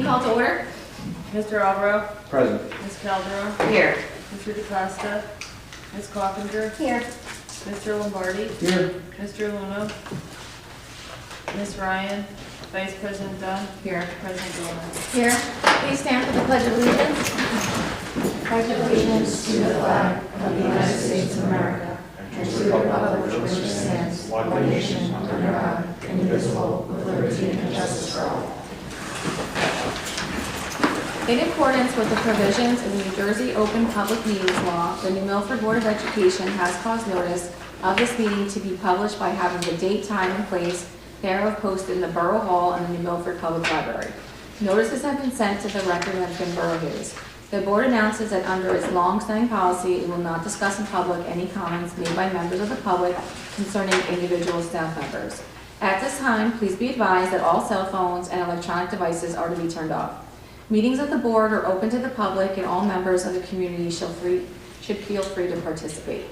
Meeting called to order. Mr. Alvaro. Present. Ms. Calderon. Here. Mr. DeCosta. Ms. Coffinger. Here. Mr. Lombardi. Here. Mr. Luna. Ms. Ryan. Vice President Dunn. Here. President Gomez. Here. Please stand for the Pledge of Allegiance. Pledge allegiance to the flag of the United States of America and to the republic for which it stands, one nation, under God, indivisible, with liberty and justice for all. In accordance with the provisions of the New Jersey Open Public Meetings Law, the New Milford Board of Education has caused notice of this meeting to be published by having the date, time, and place thereof posted in the Borough Hall and the New Milford Public Library. Notices have been sent to the record and have been borough news. The board announces that under its long-standing policy, it will not discuss in public any comments made by members of the public concerning individual staff members. At this time, please be advised that all cell phones and electronic devices are to be turned off. Meetings of the board are open to the public and all members of the community should feel free to participate.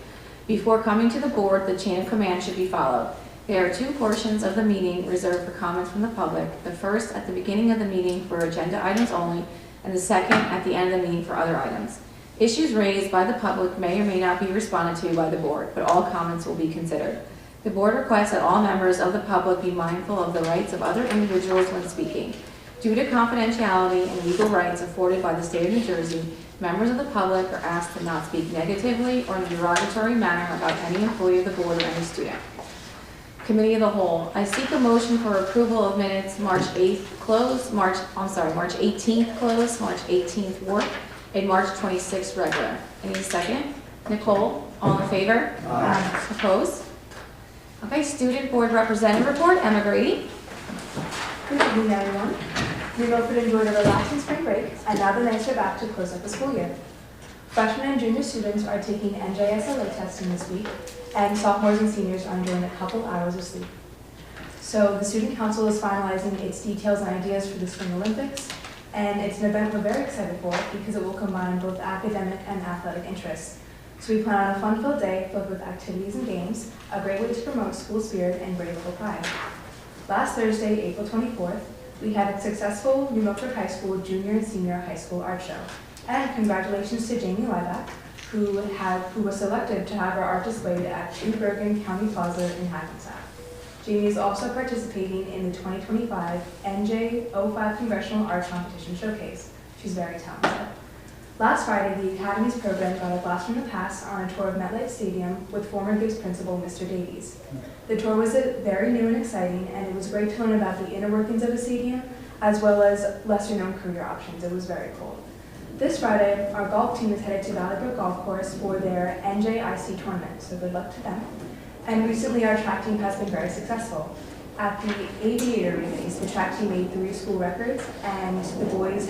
Before coming to the board, the chain of command should be followed. There are two portions of the meeting reserved for comments from the public. The first at the beginning of the meeting for agenda items only, and the second at the end of the meeting for other items. Issues raised by the public may or may not be responded to by the board, but all comments will be considered. The board requests that all members of the public be mindful of the rights of other individuals when speaking. Due to confidentiality and legal rights afforded by the state of New Jersey, members of the public are asked to not speak negatively or in a derogatory manner about any employee of the board or any student. Committee of the Whole. I seek a motion for approval of minutes March 8th closed, March 18th closed, March 18th work, and March 26th regular. Any second? Nicole, all in favor? Aye. Opposed? Okay, Student Board Representative Report, Emma Grady. Good evening, everyone. New Milford enjoyed a relaxing spring break, and now the nights are back to close up the school year. Freshmen and junior students are taking NJSLA testing this week, and sophomores and seniors are enjoying a couple hours of sleep. So the Student Council is finalizing its details and ideas for the Spring Olympics, and it's an event we're very excited for because it will combine both academic and athletic interests. So we plan on a fun-filled day filled with activities and games, a great way to promote school spirit and grade level pride. Last Thursday, April 24th, we had a successful New Milford High School junior and senior high school art show. And congratulations to Jamie Lieback, who was selected to have her art displayed at New Bergen County Plaza in Hackensack. Jamie is also participating in the 2025 NJ05 Congressional Art Competition Showcase. She's very talented. Last Friday, the Academy's program got a blast from the past on a tour of MetLife Stadium with former Gibbs principal, Mr. Davies. The tour was very new and exciting, and it was great to learn about the inner workings of the stadium, as well as lesser-known career options. It was very cool. This Friday, our golf team is headed to Valley Brook Golf Course for their NJIC tournament, so good luck to them. And recently, our track team has been very successful. At the Aviator Relays, the track team made 3 school records, and the boys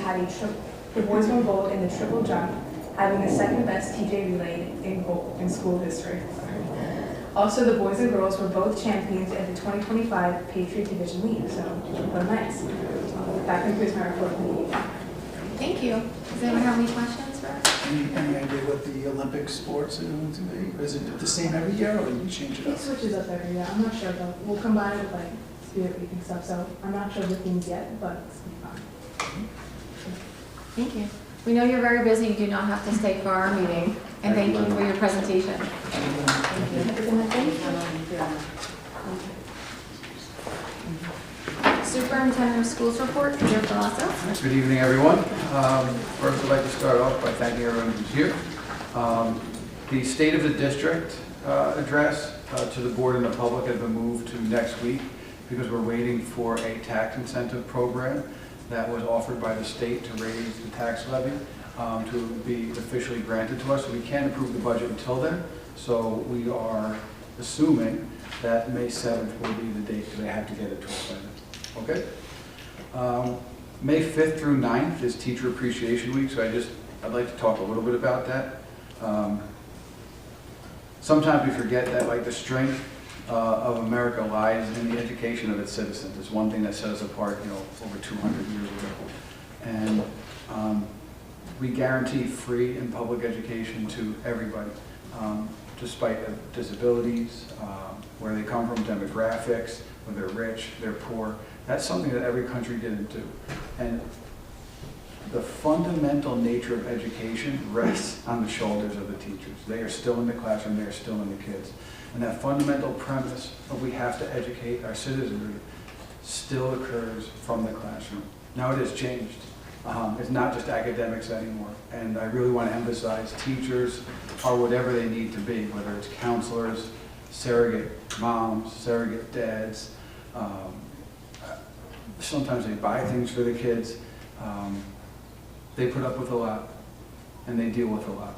won gold in the triple jump, having the second best TJ relay in school history. Also, the boys and girls were both champions at the 2025 Patriot Division League, so what nice. That concludes my report for the evening. Thank you. Does anyone have any questions for us? Any idea what the Olympic sports are going to be? Is it the same every year, or do you change it It up? switches up every year. I'm not sure, but we'll combine it with like Spirit Week and stuff, so I'm not sure of the themes yet, but it's gonna be fun. Thank you. We know you're very busy. You do not have to stay for our meeting. And thank you for your presentation. Superintendent of Schools report, Peter Palazzo. Good evening, everyone. First, I'd like to start off by thanking everyone who's here. The State of the District address to the board and the public has been moved to next week because we're waiting for a tax incentive program that was offered by the state to raise the tax levy to be officially granted to us. So we can't approve the budget until then. So we are assuming that May 7th will be the date because I have to get it to us by then. Okay? May 5th through 9th is Teacher Appreciation Week, so I'd like to talk a little bit about that. Sometimes we forget that like the strength of America lies in the education of its citizens. It's one thing that set us apart, over 200 years ago. And we guarantee free and public education to everybody, despite disabilities, where they come from, demographics, whether they're rich, they're poor. That's something that every country didn't do. And the fundamental nature of education rests on the shoulders of the teachers. They are still in the classroom, they are still in the kids. And that fundamental premise of we have to educate our citizenry still occurs from the classroom. Now it has changed. It's not just academics anymore. And I really want to emphasize teachers are whatever they need to be, whether it's counselors, surrogate moms, surrogate dads. Sometimes they buy things for the kids. They put up with a lot, and they deal with a lot.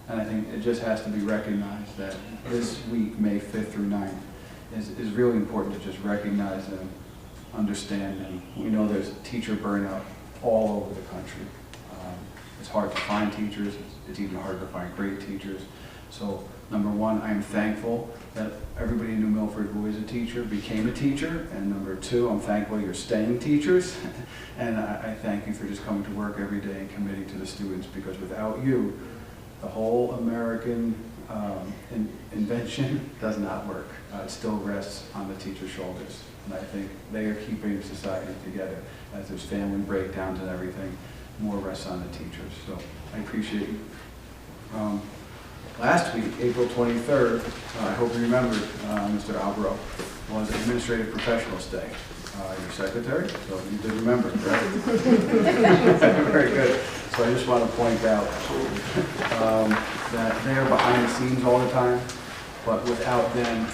And I think it just has to be recognized that this week, May 5th through 9th, is really important to just recognize them, understand them. We know there's teacher burnout all over the country. It's hard to find teachers. It's even harder to find great teachers. So, number one, I am thankful that everybody in New Milford who is a teacher became a teacher. And number two, I'm thankful you're staying teachers. And I thank you for just coming to work every day and committing to the students, because without you, the whole American invention does not work. It still rests on the teacher's shoulders. And I think they are keeping society together. As there's family breakdowns and everything, more rests on the teachers. So I appreciate you. Last week, April 23rd, I hope you remembered, Mr. Albro, was Administrative Professionals Day. Your secretary, so you did remember, right? Very good. So I just want to point out that they are behind the scenes all the time, but without them,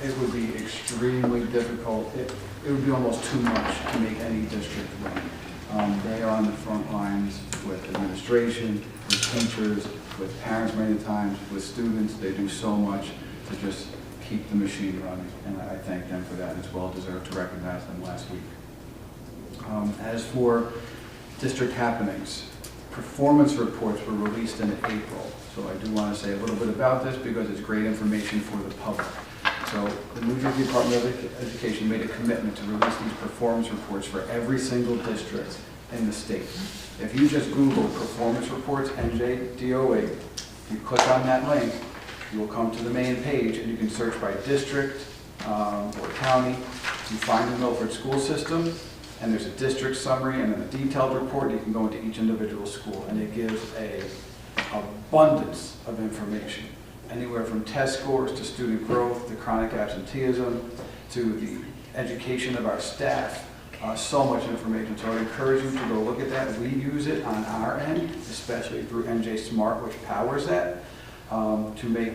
it would be extremely difficult. It would be almost too much to make any district run. They are on the front lines with administration, with teachers, with parents many times, with students. They do so much to just keep the machine running, and I thank them for that, and it's well deserved to recognize them last week. As for district happenings, performance reports were released in April, so I do want to say a little bit about this because it's great information for the public. So the New Jersey Department of Education made a commitment to release these performance reports for every single district in the state. If you just Google performance reports NJDOE, you click on that link, you will come to the main page and you can search by district or county. You find the Milford school system, and there's a district summary and then a detailed report. You can go into each individual school, and it gives an abundance of information, anywhere from test scores to student growth to chronic absenteeism to the education of our staff. So much information. So I encourage you to go look at that. We use it on our end, especially through NJ Smart, which powers that, to make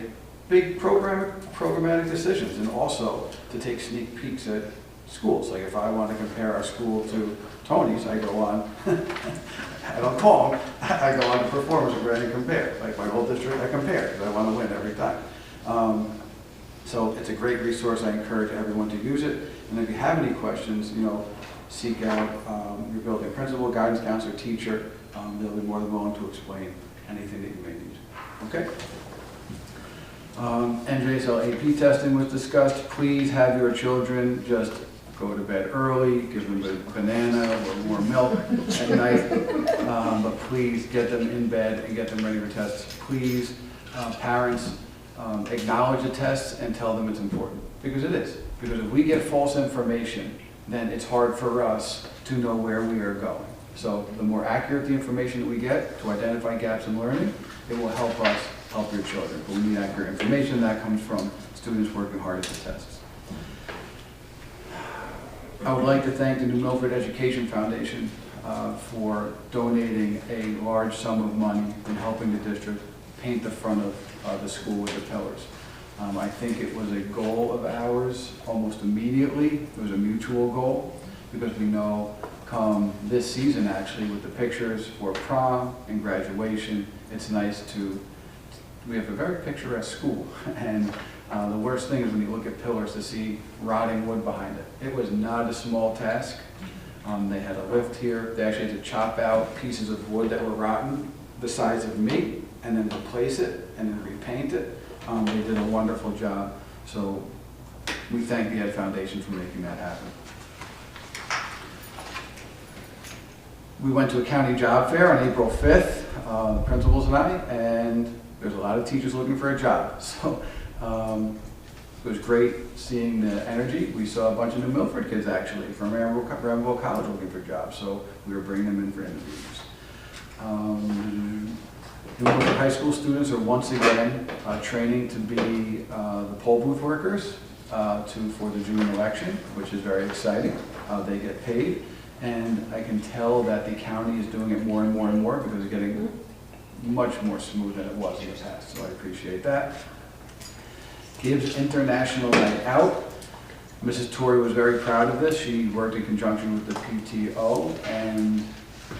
big programmatic decisions, and also to take sneak peeks at schools. Like if I want to compare our school to Tony's, I go on, I don't call them, I go on to performance report and compare. Like my whole district, I compare because I want to win every time. So it's a great resource. I encourage everyone to use it. And if you have any questions, seek out your building principal, guidance counselor, teacher. They'll be more than willing to explain anything that you may need. Okay? NJSL AP testing was discussed. Please have your children just go to bed early, give them a banana or warm milk at night, but please get them in bed and get them ready for tests. Please, parents, acknowledge the tests and tell them it's important, because it is. Because if we get false information, then it's hard for us to know where we are going. So the more accurate the information that we get to identify gaps in learning, it will help us help your children. But we need accurate information. That comes from students working hard at the tests. I would like to thank the New Milford Education Foundation for donating a large sum of money and helping the district paint the front of the school with the pillars. I think it was a goal of ours almost immediately. It was a mutual goal, because we know come this season, actually, with the pictures for prom and graduation, it's nice we have a very picturesque school. And the worst thing is when you look at pillars to see rotting wood behind it. It was not a small task. They had a lift here. They actually had to chop out pieces of wood that were rotten the size of me and then replace it and then repaint it. They did a wonderful job. So we thank the Ed Foundation for making that happen. We went to a county job fair on April 5th, the principals and I, and there's a lot of teachers looking for a job. So it was great seeing the energy. We saw a bunch of New Milford kids actually from Rambo College looking for jobs, so we were bringing them in for interviews. New Milford High School students are once again training to be the poll booth workers for the June election, which is very exciting. They get paid, and I can tell that the county is doing it more and more and more because it's getting much more smooth than it was in the past, so I appreciate that. Gibbs International Night Out. Mrs. Torrey was very proud of this. She worked in conjunction with the PTO, and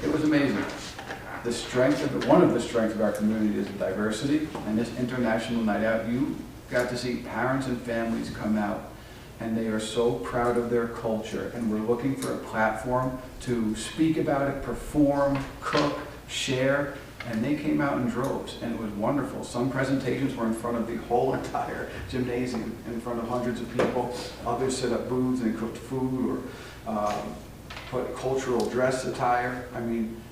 it was amazing. One of the strengths of our community is the diversity, and this International Night Out, you got to see parents and families come out, and they are so proud of their culture, and we're looking for a platform to speak about it, perform, cook, share, and they came out in droves, and it was wonderful. Some presentations were in front of the whole entire gymnasium, in front of hundreds of people. Others set up booths and cooked food or put cultural dress attire. I mean,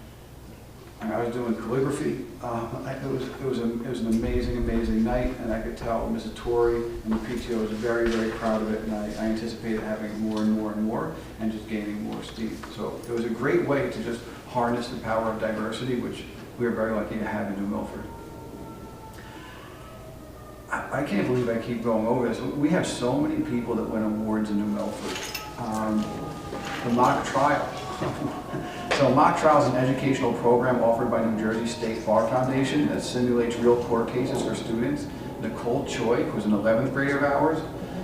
I was doing calligraphy. It was an amazing, amazing night, and I could tell Mrs. Torrey and the PTO was very, very proud of it, and I anticipated having it more and more and more, and just gaining more steam. So it was a great way to just harness the power of diversity, which we are very lucky to have in New Milford. I can't believe I keep going over this. We have so many people that win awards in New Milford. The mock trial. So mock trial is an educational program offered by New Jersey State Bar Foundation that simulates real court cases for students. Nicole Choi, who's an 11th grader of ours,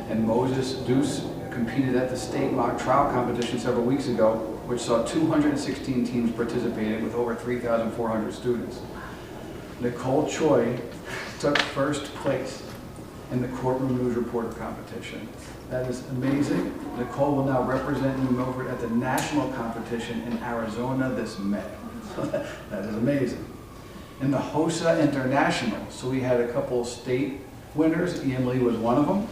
and Moses Deuce competed at the state mock trial competition several weeks ago, which saw 216 teams participating with over 3,400 students. Nicole Choi took first place in the courtroom news reporter competition. That is amazing. Nicole will now represent New Milford at the national competition in Arizona this May. That is amazing. In the HOSA International, so we had a couple state winners. Ian Lee was one of them.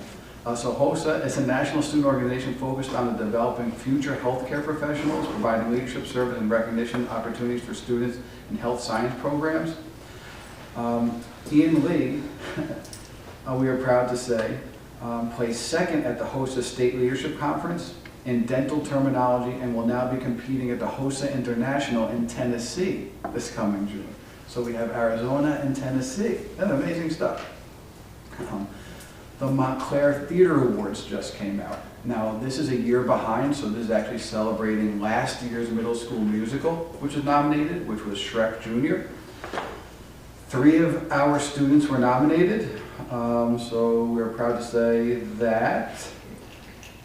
So HOSA is a national student organization focused on developing future healthcare professionals, providing leadership, service, and recognition opportunities for students in health science programs. Ian Lee, we are proud to say, placed second at the HOSA State Leadership Conference in dental terminology and will now be competing at the HOSA International in Tennessee this coming June. So we have Arizona and Tennessee. That's amazing stuff. The Montclair Theater Awards just came out. Now, this is a year behind, so this is actually celebrating last year's middle school musical, which was nominated, which was Shrek Jr. 3 of our students were nominated, so we're proud to say that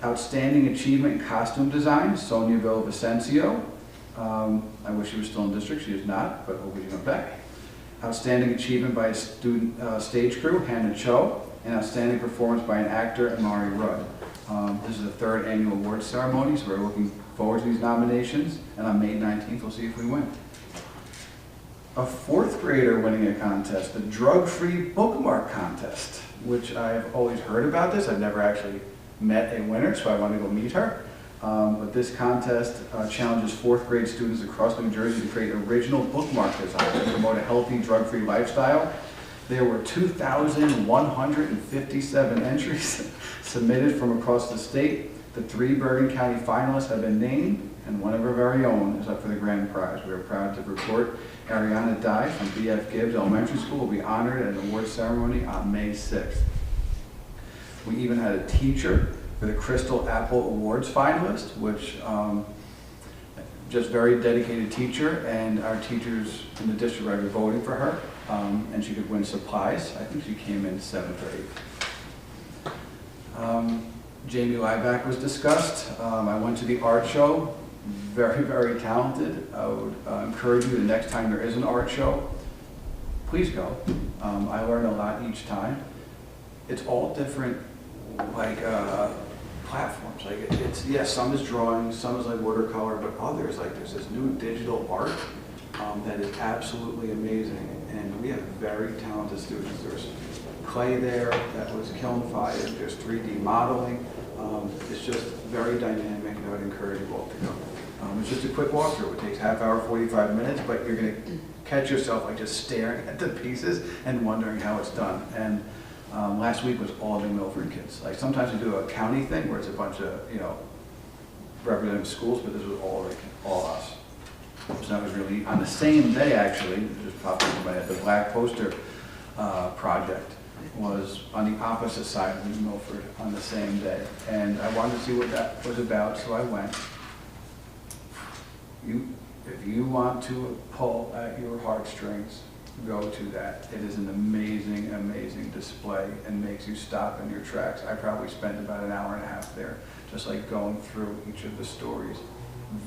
Outstanding Achievement in Costume Design, Sonia Villavicencio. I wish she was still in district, she is not, but hopefully she comes back. Outstanding Achievement by a student stage crew, Hannah Cho. And outstanding performance by an actor, Amari Rudd. This is the 3rd annual awards ceremony, so we're looking forward to these nominations. And on May 19th, we'll see if we win. A 4th grader winning a contest, the drug-free bookmark contest, which I've always heard about this. I've never actually met a winner, so I want to go meet her. But this contest challenges 4th grade students across New Jersey to create original bookmark designs to promote a healthy, drug-free lifestyle. There were 2,157 entries submitted from across the state. The 3 Bergen County finalists have been named, and one of our very own is up for the grand prize. We are proud to report Ariana Dye from B.F. Gibbs Elementary School will be honored at an award ceremony on May 6th. We even had a teacher for the Crystal Apple Awards finalist, which just very dedicated teacher, and our teachers in the district are voting for her. And she could win supplies. I think she came in 7th or 8th. Jamie Lieback was discussed. I went to the art show. Very, very talented. I would encourage you the next time there is an art show, please go. I learn a lot each time. It's all different, like platforms. Like it's yes, some is drawing, some is like watercolor, but others, like there's this new digital art that is absolutely amazing. And we have very talented students. There's clay there that was kiln fired. There's 3D modeling. It's just very dynamic, and I would encourage you all to go. It's just a quick walkthrough. It takes half hour, 45 minutes, but you're going to catch yourself like just staring at the pieces and wondering how it's done. And last week was all New Milford kids. Like sometimes we do a county thing where it's a bunch of representative schools, but this was all us. So that was really neat. On the same day, actually, it just popped into my head, the Black Poster project was on the opposite side of New Milford on the same day. And I wanted to see what that was about, so I went. If you want to pull at your heartstrings, go to that. It is an amazing, amazing display and makes you stop in your tracks. I probably spent about an hour and a half there, just like going through each of the stories.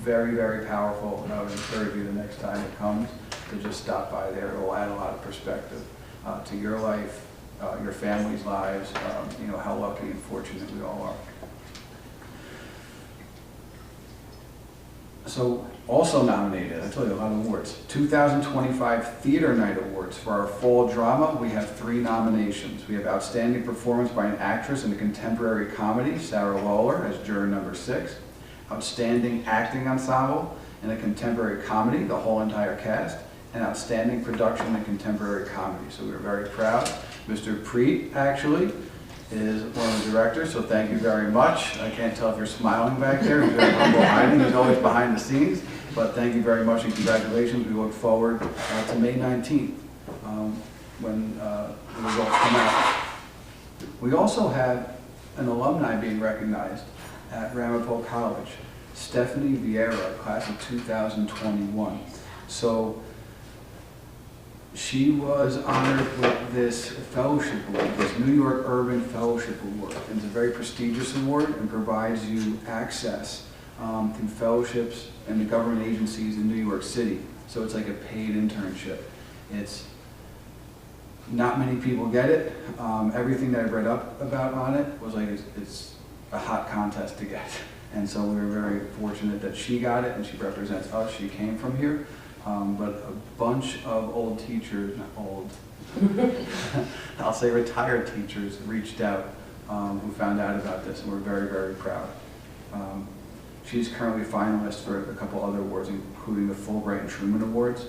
Very, very powerful, and I would encourage you the next time it comes to just stop by there. It will add a lot of perspective to your life, your family's lives, you know, how lucky and fortunate we all are. So, also nominated, I told you a lot of awards, 2025 Theater Night Awards. For our fall drama, we have 3 nominations. We have Outstanding Performance by an Actress in a Contemporary Comedy, Sarah Lawler as juror number 6. Outstanding Acting Ensemble in a Contemporary Comedy, the whole entire cast. And Outstanding Production in a Contemporary Comedy. So we're very proud. Mr. Preet, actually, is one of the directors, so thank you very much. I can't tell if you're smiling back there. He's very humble hiding. He's always behind the scenes. But thank you very much and congratulations. We look forward to May 19th when the results come out. We also have an alumni being recognized at Ramapo College, Stephanie Vieira, class of 2021. So she was honored with this fellowship award, this New York Urban Fellowship Award. It's a very prestigious award and provides you access through fellowships and the government agencies in New York City. So it's like a paid internship. It's not many people get it. Everything that I've read up about on it was like it's a hot contest to get. And so we were very fortunate that she got it and she represents us. She came from here. But a bunch of old teachers, not old, I'll say retired teachers reached out who found out about this, and we're very, very proud. She's currently a finalist for a couple other awards, including the Fulbright and Truman Awards,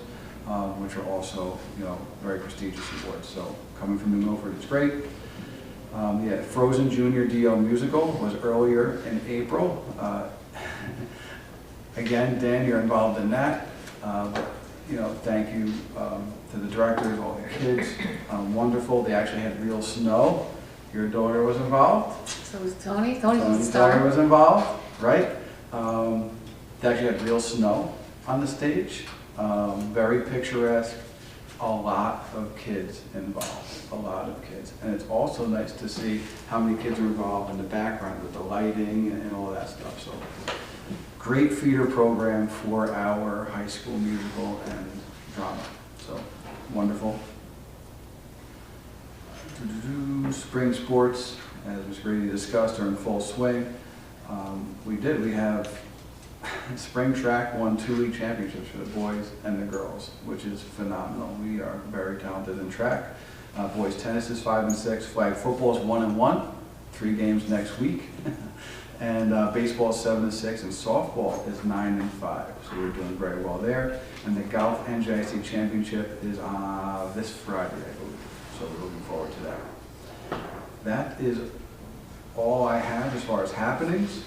which are also, you know, very prestigious awards. So coming from New Milford, it's great. Yeah, Frozen Junior DO Musical was earlier in April. Again, Dan, you're involved in that. You know, thank you to the directors, all the kids. Wonderful. They actually had real snow. Your daughter was involved. So was Tony. Tony's the Tony's star. daughter was involved, right? They actually had real snow on the stage. Very picturesque. A lot of kids involved. A lot of kids. And it's also nice to see how many kids are involved in the background with the lighting and all that stuff. So. Great feeder program for our high school musical and drama. So, wonderful. Spring sports, as Ms. Grady discussed, are in full swing. We have spring track won 2 league championships for the boys and the girls, which is phenomenal. We are very talented in track. Boys tennis is 5 and 6. Flag football is 1 and 1. 3 games next week. And baseball is 7 and 6, and softball is 9 and 5. So we're doing very well there. And the golf NJIC championship is this Friday, I believe. So we're looking forward to that. That is all I have as far as happenings.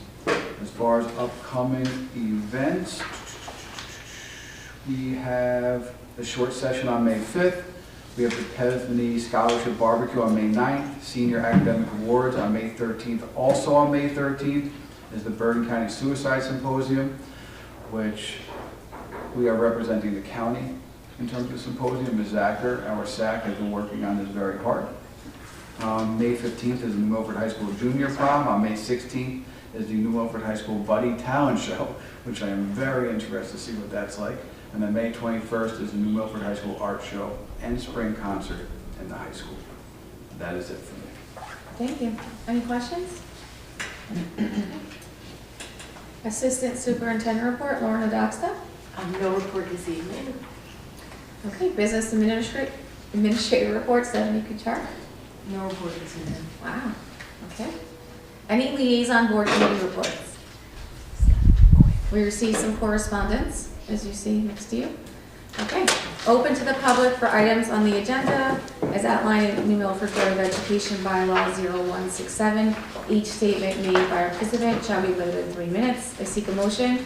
As far as upcoming events, we have a short session on May 5th. We have the Epiphany Scholarship Barbecue on May 9th, Senior Academic Awards on May 13th. Also on May 13th is the Bergen County Suicide Symposium, which we are representing the county in terms of the symposium. Ms. Zacher, our SAC, has been working on this very hard. May 15th is the New Milford High School Junior Prom. On May 16th is the New Milford High School Buddy Talent Show, which I am very interested to see what that's like. And then May 21st is the New Milford High School Art Show and Spring Concert in the high school. That is it for me. Thank you. Any questions? Assistant Superintendent Report, Lauren Odoxta. No report this evening. Okay, Business Administrator Report, Stephanie Kuchar. No report this evening. Wow, okay. Any liaison board committee reports? We received some correspondence, as you see next to you. Okay, open to the public for items on the agenda as outlined in New Milford Board of Education Bylaw 0167. Each statement made by a participant shall be limited to 3 minutes. I seek a motion.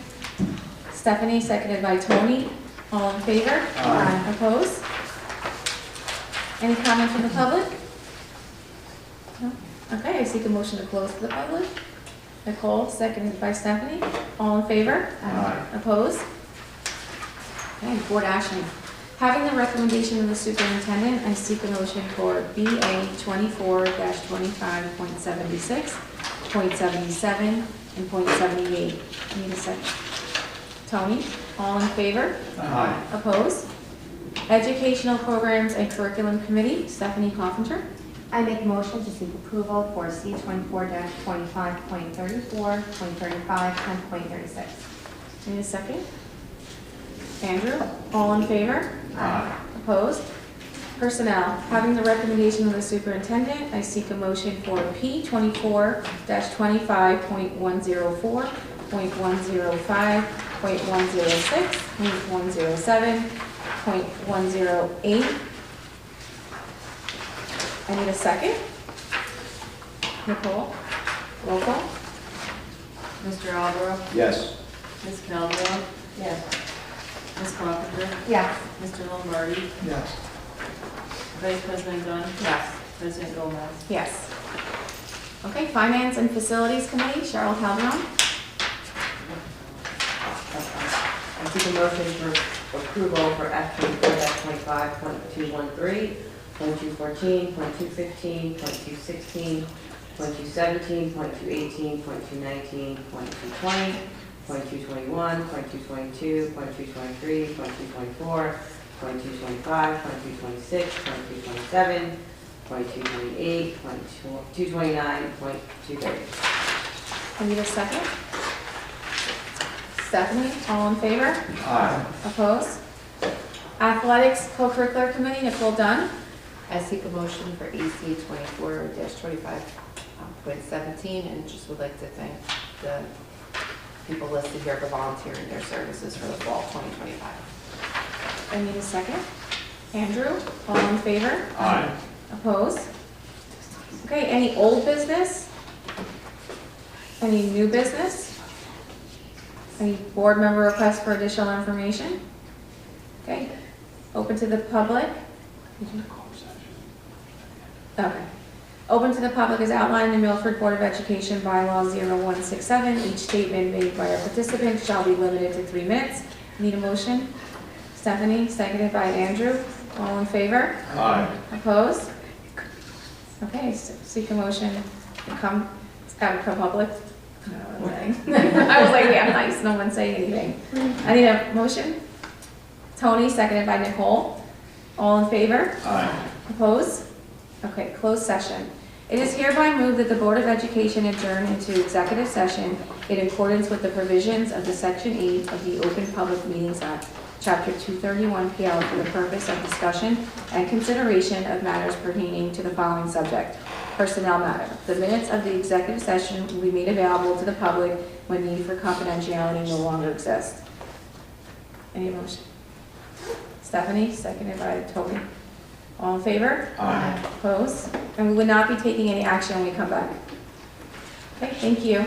Stephanie, seconded by Tony. All in favor? Aye. Opposed? Any comment from the public? No? Okay, I seek a motion to close to the public. Nicole, seconded by Stephanie. All in favor? Aye. Opposed? Okay, board action. Having the recommendation of the superintendent, I seek a motion for BA 24-25.76, .77, and .78. Need a second. Tony, all in favor? Aye. Opposed? Educational Programs and Curriculum Committee, Stephanie Coffinger. I make a motion to seek approval for C 24-25.34, .35, and .36. Need a second? Andrew, all in favor? Aye. Opposed? Personnel, having the recommendation of the superintendent, I seek a motion for P 24-25.104, .105, .106, .107, .108. I need a second. Nicole, roll call. Mr. Alborough, Yes. Ms. Calderon, Yes. Ms. Coffinger, Yes. Mr. Lombardi, Yes. Vice President Dunn, Yes. President Gomez. Yes. Okay, Finance and Facilities Committee, Cheryl Calderon. I seek a motion for approval for F 24-25.213, .214, .215, .216, .217, .218, .219, .220, .221, .222, .223, .224, .225, .226, .227, .228, .229, .230. I need a second. Stephanie, all in favor? Aye. Opposed? Athletics Co-Curricular Committee, Nicole Dunn. I seek a motion for EC 24-25.17, and just would like to thank the people listed here for volunteering their services for the fall 2025. I need a second. Andrew, all in favor? Aye. Opposed? Okay, any old business? Any new business? Any board member requests for additional information? Okay, open to the public. Okay. Open to the public is outlined in Milford Board of Education Bylaw 0167. Each statement made by a participant shall be limited to 3 minutes. Need a motion? Stephanie, seconded by Andrew. All in favor? Aye. Opposed? Okay, seek a motion to come out of public. I don't know what I'm saying. I was like, yeah, nice, no one saying anything. I need a motion. Tony, seconded by Nicole. All in favor? Aye. Opposed? Okay, closed session. It is hereby moved that the Board of Education adjourn into executive session in accordance with the provisions of the Section 8 of the Open Public Meetings Act, Chapter 231 PL, for the purpose of discussion and consideration of matters pertaining to the following subject: personnel matter. The minutes of the executive session will be made available to the public when need for confidentiality no longer exists. Any motion? Stephanie, seconded by Toby. All in favor? Aye. Opposed? And we would not be taking any action when we come back. Okay, thank you.